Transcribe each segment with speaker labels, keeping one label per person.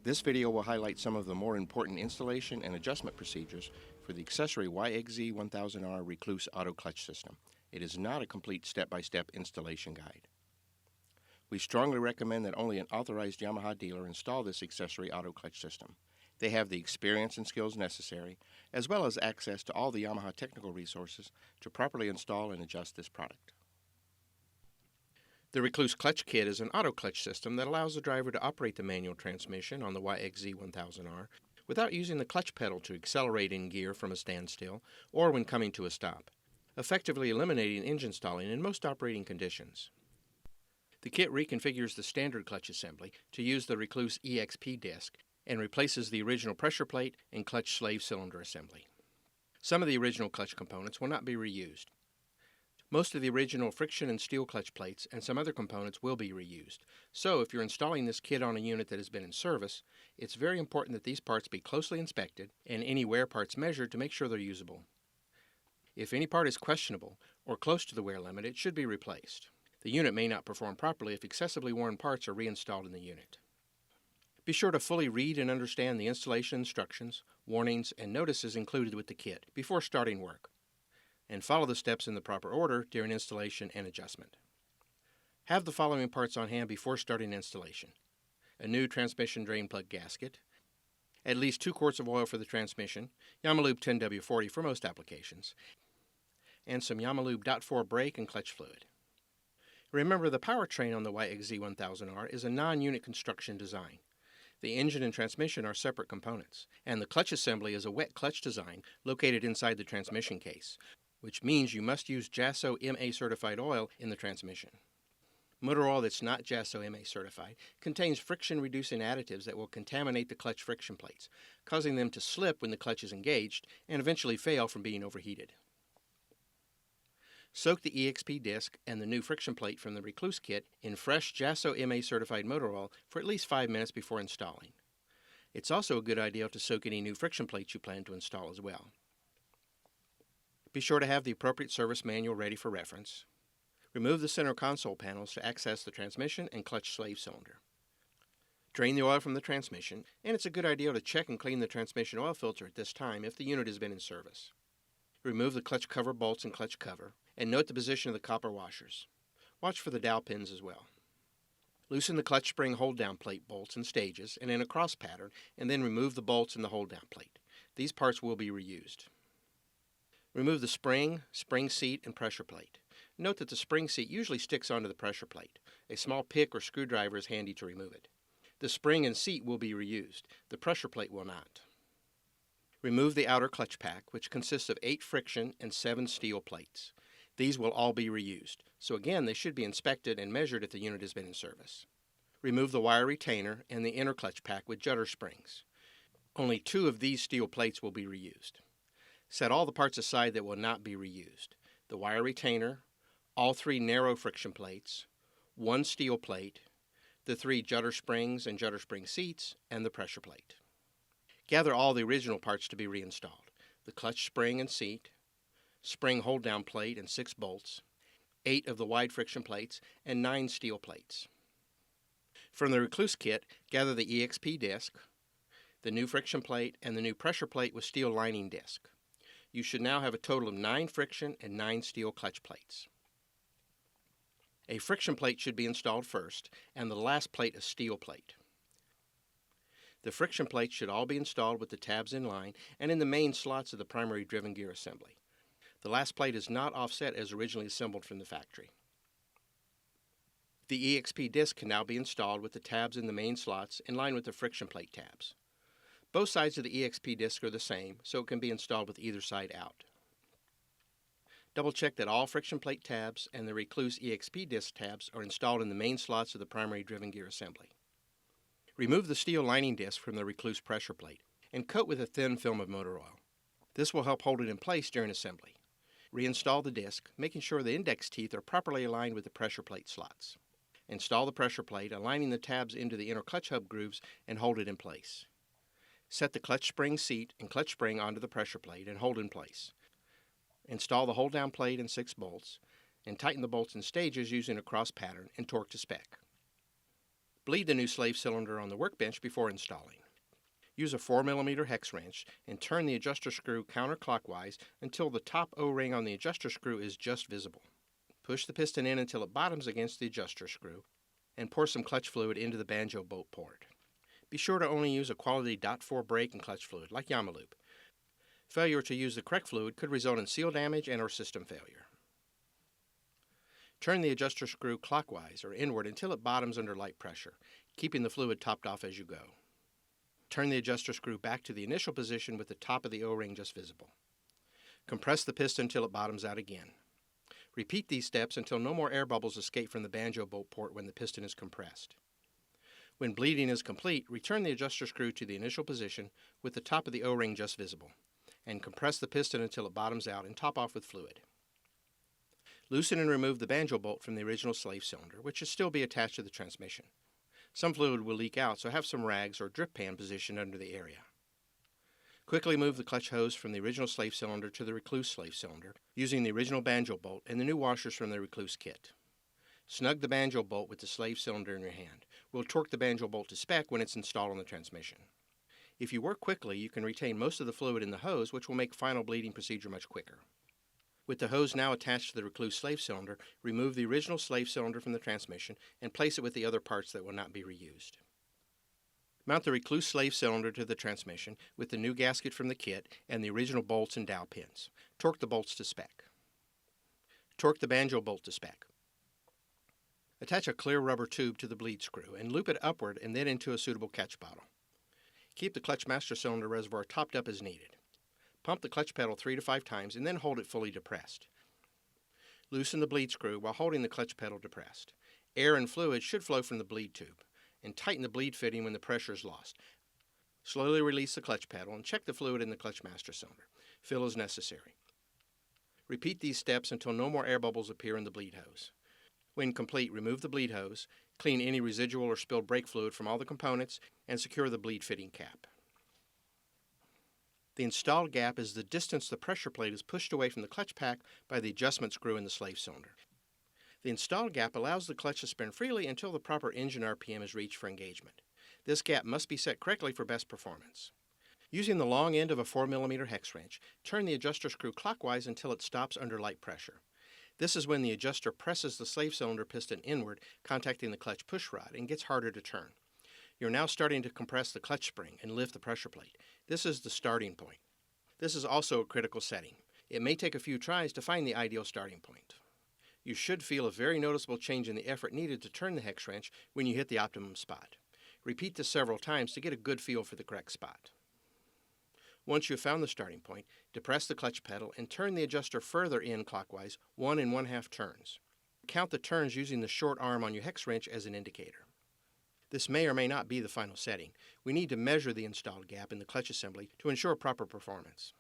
Speaker 1: This video will highlight some of the more important installation and adjustment procedures for the accessory YXZ1000R Rekluse auto clutch system. It is not a complete step-by-step installation guide. We strongly recommend that only an authorized Yamaha dealer install this accessory auto clutch system. They have the experience and skills necessary, as well as access to all the Yamaha technical resources to properly install and adjust this product. The Rekluse Clutch Kit is an auto clutch system that allows the driver to operate the manual transmission on the YXZ1000R without using the clutch pedal to accelerate in gear from a standstill or when coming to a stop, effectively eliminating engine stalling in most operating conditions. The kit reconfigures the standard clutch assembly to use the Rekluse EXP disc and replaces the original pressure plate and clutch slave cylinder assembly. Some of the original clutch components will not be reused. Most of the original friction and steel clutch plates and some other components will be reused. So if you're installing this kit on a unit that has been in service, it's very important that these parts be closely inspected and any wear parts measured to make sure they're usable. If any part is questionable or close to the wear limit, it should be replaced. The unit may not perform properly if excessively worn parts are reinstalled in the unit. Be sure to fully read and understand the installation instructions, warnings, and notices included with the kit before starting work, and follow the steps in the proper order during installation and adjustment. Have the following parts on hand before starting installation: a new transmission drain plug gasket, at least 2 quarts of oil for the transmission, Yamalube 10W40 for most applications, and some Yamalube .4 brake and clutch fluid. Remember, the powertrain on the YXZ1000R is a non-unit construction design. The engine and transmission are separate components, and the clutch assembly is a wet clutch design located inside the transmission case, which means you must use JASO MA certified oil in the transmission. Motor oil that's not JASO MA certified contains friction-reducing additives that will contaminate the clutch friction plates, causing them to slip when the clutch is engaged and eventually fail from being overheated. Soak the EXP disc and the new friction plate from the Rekluse kit in fresh JASO MA certified motor oil for at least 5 minutes before installing. It's also a good idea to soak any new friction plates you plan to install as well. Be sure to have the appropriate service manual ready for reference. Remove the center console panels to access the transmission and clutch slave cylinder. Drain the oil from the transmission, and it's a good idea to check and clean the transmission oil filter at this time if the unit has been in service. Remove the clutch cover bolts and clutch cover, and note the position of the copper washers. Watch for the dowel pins as well. Loosen the clutch spring hold-down plate bolts in stages and in a cross pattern, and then remove the bolts and the hold-down plate. These parts will be reused. Remove the spring seat, and pressure plate. Note that the spring seat usually sticks onto the pressure plate. A small pick or screwdriver is handy to remove it. The spring and seat will be reused. The pressure plate will not. Remove the outer clutch pack, which consists of 8 friction and 7 steel plates. These will all be reused, so again they should be inspected and measured if the unit has been in service. Remove the wire retainer and the inner clutch pack with judder springs. Only 2 of these steel plates will be reused. Set all the parts aside that will not be reused: the wire retainer, all 3 narrow friction plates, 1 steel plate, the 3 judder springs and judder spring seats, and the pressure plate. Gather all the original parts to be reinstalled: the clutch spring and seat, spring hold-down plate and 6 bolts, 8 of the wide friction plates, and 9 steel plates. From the Rekluse kit, gather the EXP disc, the new friction plate, and the new pressure plate with steel lining disc. You should now have a total of 9 friction and 9 steel clutch plates. A friction plate should be installed first, and the last plate a steel plate. The friction plates should all be installed with the tabs in line and in the main slots of the primary driven gear assembly. The last plate is not offset as originally assembled from the factory. The EXP disc can now be installed with the tabs in the main slots in line with the friction plate tabs. Both sides of the EXP disc are the same, so it can be installed with either side out. Double check that all friction plate tabs and the Rekluse EXP disc tabs are installed in the main slots of the primary driven gear assembly. Remove the steel lining disc from the Rekluse pressure plate and coat with a thin film of motor oil. This will help hold it in place during assembly. Reinstall the disc, making sure the index teeth are properly aligned with the pressure plate slots. Install the pressure plate, aligning the tabs into the inner clutch hub grooves, and hold it in place. Set the clutch spring seat and clutch spring onto the pressure plate and hold in place. Install the hold-down plate and 6 bolts, and tighten the bolts in stages using a cross pattern and torque to spec. Bleed the new slave cylinder on the workbench before installing. Use a 4mm hex wrench and turn the adjuster screw counterclockwise until the top O-ring on the adjuster screw is just visible. Push the piston in until it bottoms against the adjuster screw and pour some clutch fluid into the banjo bolt port. Be sure to only use a quality .4 brake and clutch fluid like Yamaloop. Failure to use the correct fluid could result in seal damage and/or system failure. Turn the adjuster screw clockwise or inward until it bottoms under light pressure, keeping the fluid topped off as you go. Turn the adjuster screw back to the initial position with the top of the O-ring just visible. Compress the piston until it bottoms out again. Repeat these steps until no more air bubbles escape from the banjo bolt port when the piston is compressed. When bleeding is complete, return the adjuster screw to the initial position with the top of the O-ring just visible, and compress the piston until it bottoms out and top off with fluid. Loosen and remove the banjo bolt from the original slave cylinder, which should still be attached to the transmission. Some fluid will leak out, so have some rags or drip pan positioned under the area. Quickly move the clutch hose from the original slave cylinder to the Rekluse slave cylinder using the original banjo bolt and the new washers from the Rekluse kit. Snug the banjo bolt with the slave cylinder in your hand. We'll torque the banjo bolt to spec when it's installed on the transmission. If you work quickly, you can retain most of the fluid in the hose, which will make final bleeding procedure much quicker. With the hose now attached to the Rekluse slave cylinder, remove the original slave cylinder from the transmission and place it with the other parts that will not be reused. Mount the Rekluse slave cylinder to the transmission with the new gasket from the kit and the original bolts and dowel pins. Torque the bolts to spec. Torque the banjo bolt to spec. Attach a clear rubber tube to the bleed screw and loop it upward and then into a suitable catch bottle. Keep the clutch master cylinder reservoir topped up as needed. Pump the clutch pedal 3 to 5 times and then hold it fully depressed. Loosen the bleed screw while holding the clutch pedal depressed. Air and fluid should flow from the bleed tube, and tighten the bleed fitting when the pressure is lost. Slowly release the clutch pedal and check the fluid in the clutch master cylinder. Fill as necessary. Repeat these steps until no more air bubbles appear in the bleed hose. When complete, remove the bleed hose, clean any residual or spilled brake fluid from all the components, and secure the bleed fitting cap. The installed gap is the distance the pressure plate is pushed away from the clutch pack by the adjustment screw in the slave cylinder. The installed gap allows the clutch to spin freely until the proper engine RPM is reached for engagement. This gap must be set correctly for best performance. Using the long end of a 4mm hex wrench, turn the adjuster screw clockwise until it stops under light pressure. This is when the adjuster presses the slave cylinder piston inward, contacting the clutch push rod, and gets harder to turn. You're now starting to compress the clutch spring and lift the pressure plate. This is the starting point. This is also a critical setting. It may take a few tries to find the ideal starting point. You should feel a very noticeable change in the effort needed to turn the hex wrench when you hit the optimum spot. Repeat this several times to get a good feel for the correct spot. Once you have found the starting point, depress the clutch pedal and turn the adjuster further in clockwise 1 1/2 turns. Count the turns using the short arm on your hex wrench as an indicator. This may or may not be the final setting. We need to measure the installed gap in the clutch assembly to ensure proper performance.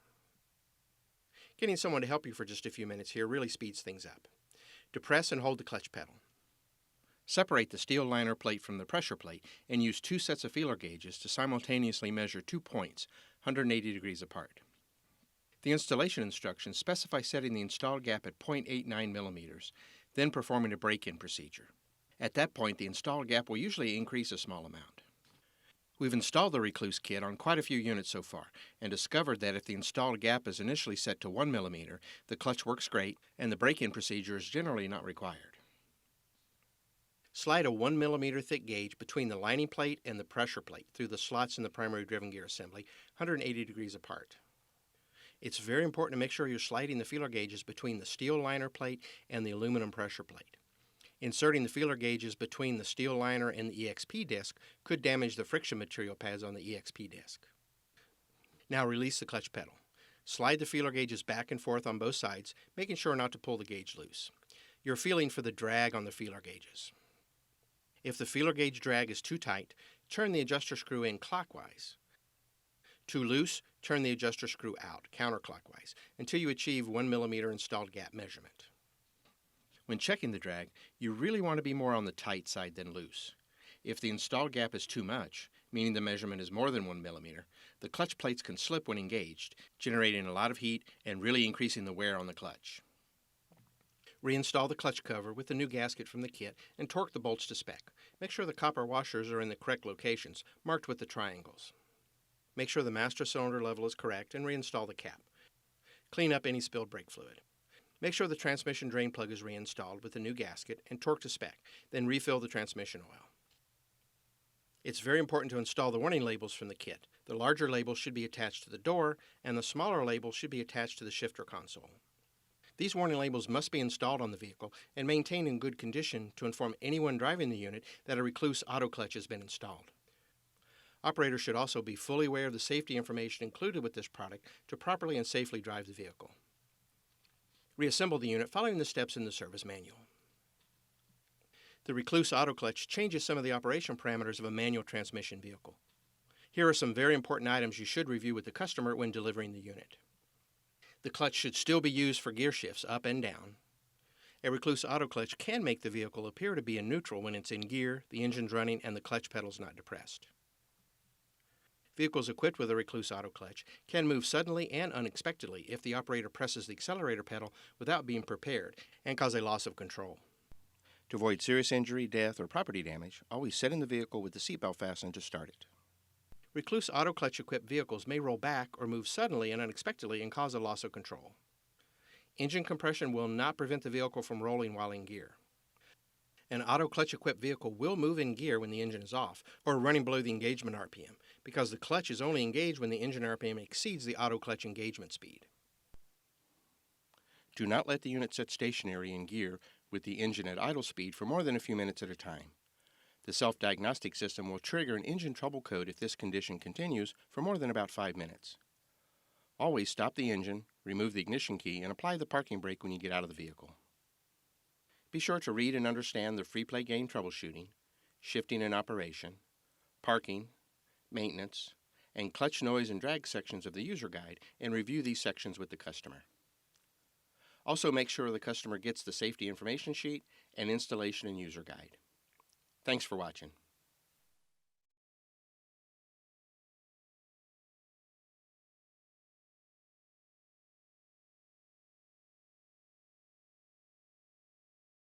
Speaker 1: Getting someone to help you for just a few minutes here really speeds things up. Depress and hold the clutch pedal. Separate the steel liner plate from the pressure plate and use 2 sets of feeler gauges to simultaneously measure 2 points, 180 degrees apart. The installation instructions specify setting the installed gap at 0.89 mm, then performing a break-in procedure. At that point, the installed gap will usually increase a small amount. We've installed the Rekluse kit on quite a few units so far and discovered that if the installed gap is initially set to 1 mm, the clutch works great and the break-in procedure is generally not required. Slide a 1 mm thick gauge between the lining plate and the pressure plate through the slots in the primary driven gear assembly, 180 degrees apart. It's very important to make sure you're sliding the feeler gauges between the steel liner plate and the aluminum pressure plate. Inserting the feeler gauges between the steel liner and the EXP disc could damage the friction material pads on the EXP disc. Now release the clutch pedal. Slide the feeler gauges back and forth on both sides, making sure not to pull the gauge loose. You're feeling for the drag on the feeler gauges. If the feeler gauge drag is too tight, turn the adjuster screw in clockwise. Too loose, turn the adjuster screw out counterclockwise until you achieve 1 mm installed gap measurement. When checking the drag, you really want to be more on the tight side than loose. If the installed gap is too much, meaning the measurement is more than 1 mm, the clutch plates can slip when engaged, generating a lot of heat and really increasing the wear on the clutch. Reinstall the clutch cover with the new gasket from the kit and torque the bolts to spec.
Speaker 2: Make sure the copper washers are in the correct locations, marked with the triangles. Make sure the master cylinder level is correct and reinstall the cap. Clean up any spilled brake fluid. Make sure the transmission drain plug is reinstalled with the new gasket and torque to spec, then refill the transmission oil. It's very important to install the warning labels from the kit. The larger label should be attached to the door, and the smaller label should be attached to the shifter console. These warning labels must be installed on the vehicle and maintained in good condition to inform anyone driving the unit that a Rekluse auto clutch has been installed. Operators should also be fully aware of the safety information included with this product to properly and safely drive the vehicle. Reassemble the unit following the steps in the service manual. The Rekluse auto clutch changes some of the operation parameters of a manual transmission vehicle. Here are some very important items you should review with the customer when delivering the unit. The clutch should still be used for gear shifts up and down. A Rekluse auto clutch can make the vehicle appear to be in neutral when it's in gear, the engine's running, and the clutch pedal's not depressed. Vehicles equipped with a Rekluse auto clutch can move suddenly and unexpectedly if the operator presses the accelerator pedal without being prepared and cause a loss of control.
Speaker 1: To avoid serious injury, death, or property damage, always sit in the vehicle with the seatbelt fastened to start it.
Speaker 2: Rekluse auto clutch equipped vehicles may roll back or move suddenly and unexpectedly and cause a loss of control. Engine compression will not prevent the vehicle from rolling while in gear. An auto clutch equipped vehicle will move in gear when the engine is off or running below the engagement RPM because the clutch is only engaged when the engine RPM exceeds the auto clutch engagement speed.
Speaker 1: Do not let the unit sit stationary in gear with the engine at idle speed for more than a few minutes at a time. The self-diagnostic system will trigger an engine trouble code if this condition continues for more than about 5 minutes. Always stop the engine, remove the ignition key, and apply the parking brake when you get out of the vehicle. Be sure to read and understand the free play game troubleshooting, shifting and operation, parking, maintenance, and clutch noise and drag sections of the user guide and review these sections with the customer. Also make sure the customer gets the safety information sheet and installation and user guide. Thanks for watching.